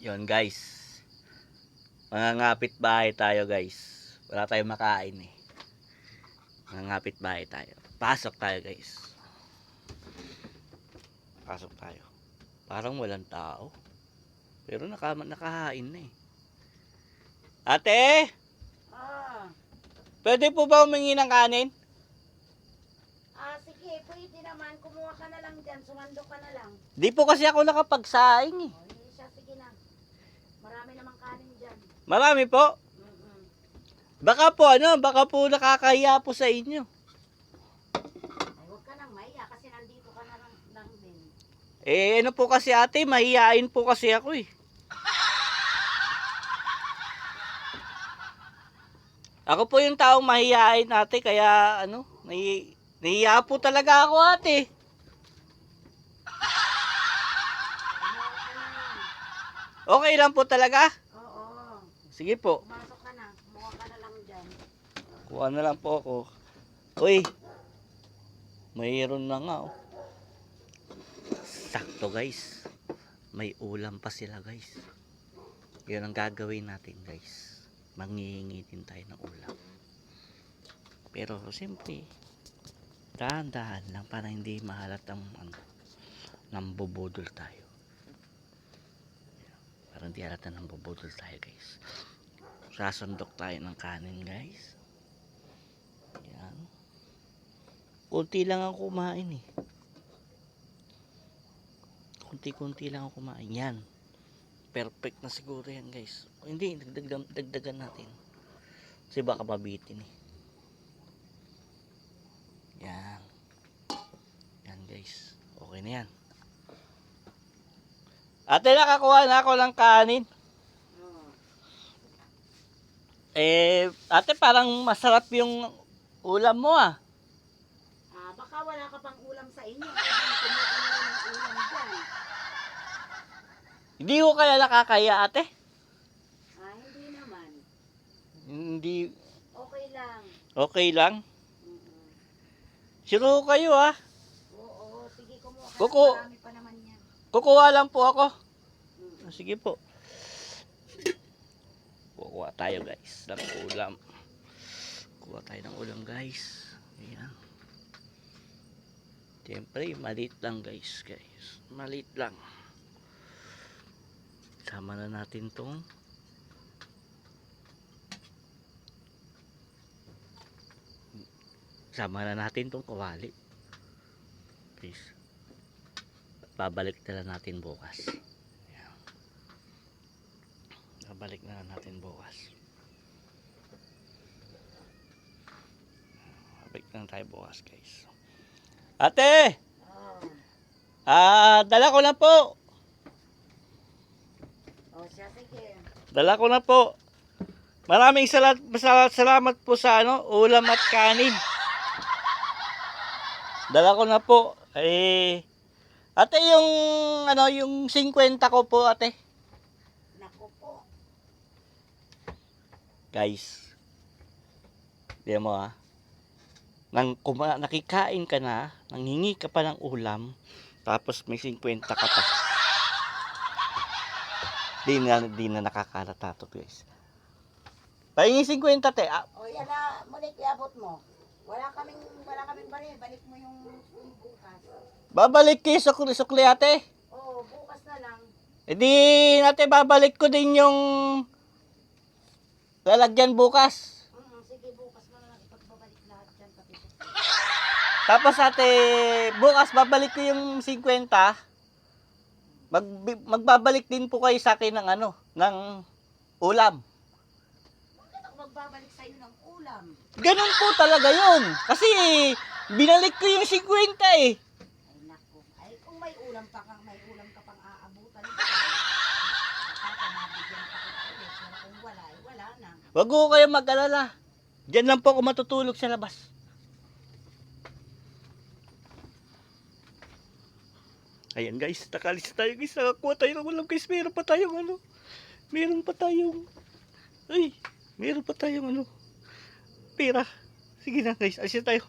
Yon guys. Mangangapit bahay tayo guys. Wala tayong makain eh. Mangangapit bahay tayo. Pasok tayo guys. Pasok tayo. Parang walang tao. Pero nakahain na eh. Ate! Pwede po ba humingi ng kanin? Sige, pwede naman. Kumuha ka na lang dyan. Sumando ka na lang. Di po kasi ako nakapagsaing eh. Hindi siya. Sige na. Marami namang kanin dyan. Marami po. Baka po nakakahiya po sa inyo. Ay, huwag ka nang mahiya kasi nandito ka na lang din. Ano po kasi ate, mahihain po kasi ako eh. Ako po yung taong mahihain ate, kaya nahihiya po talaga ako ate. Okay lang po talaga? Oo. Sige po. Pumasok ka na. Kumuha ka na lang dyan. Kuha na lang po ako. Uy, mayroon na nga oh. Sakto guys. May ulam pa sila guys. Yun ang gagawin natin guys. Manghihingi din tayo ng ulam. Pero siyempre, dahan-dahan lang para hindi mahalatang nambubudol tayo. Para hindi halata nambubudol tayo guys. Sasandok tayo ng kanin guys. Yan. Kunti lang ang kumain eh. Kunti-kunti lang ang kumain. Yan. Perfect na siguro yan guys. Hindi, dagdagan natin. Kasi baka mabitin eh. Yan. Yan guys. Okay na yan. Ate, nakakuha na ako ng kanin. Ate, parang masarap yung ulam mo ah. Baka wala ka pang ulam sa inyo. Kaya kumuha ka na lang ng ulam dyan. Hindi ko kaya nakakaya ate? Hindi naman. Hindi. Okay lang. Okay lang? Sure kayo ah. Oo, sige kumuha ka. Kuko. Marami pa naman yan. Kukuha lang po ako. Sige po. Kukuha tayo guys ng ulam. Kuha tayo ng ulam guys. Ayan. Siyempre maliit lang guys. Maliit lang. Sama na natin tong kawali. Please. Babalik na lang natin bukas. Ayan. Babalik na lang natin bukas. Babalik na lang tayo bukas guys. Ate! Dala ko na po. Siya, sige. Dala ko na po. Maraming salamat po sa ulam at kanin. Dala ko na po. Ate, yung 50 ko po, ate. Naku po. Guys. Di mo ah. Nakikain ka na, nanghingi ka pa ng ulam, tapos may 50 ka pa. Di na nakakalata to guys. Pahingi 50 te. Yan na, mulik iabot mo. Wala kaming balik. Balik mo yung bukas. Babalik kayo sukli ate. Oo, bukas na lang. Di ate, babalik ko din yung lalagyan bukas. Sige, bukas mo na lang ipagbabalik lahat dyan. Tapos ate, bukas babalik ko yung 50. Magbabalik din po kayo sa akin ng ulam. Bakit ako magbabalik sa'yo ng ulam? Ganun po talaga yun. Kasi binalik ko yung 50 eh. Ay naku. Ay kung may ulam ka pang aabutan. Baka mabigyan ka kita ulit. Pero kung wala na. Wag ko kayo mag-alala. Diyan lang po ako matutulog sa labas. Ayan guys, nakalis tayo guys. Nakakuha tayo ng ulam guys. Meron pa tayong pera. Sige na guys, alis na tayo.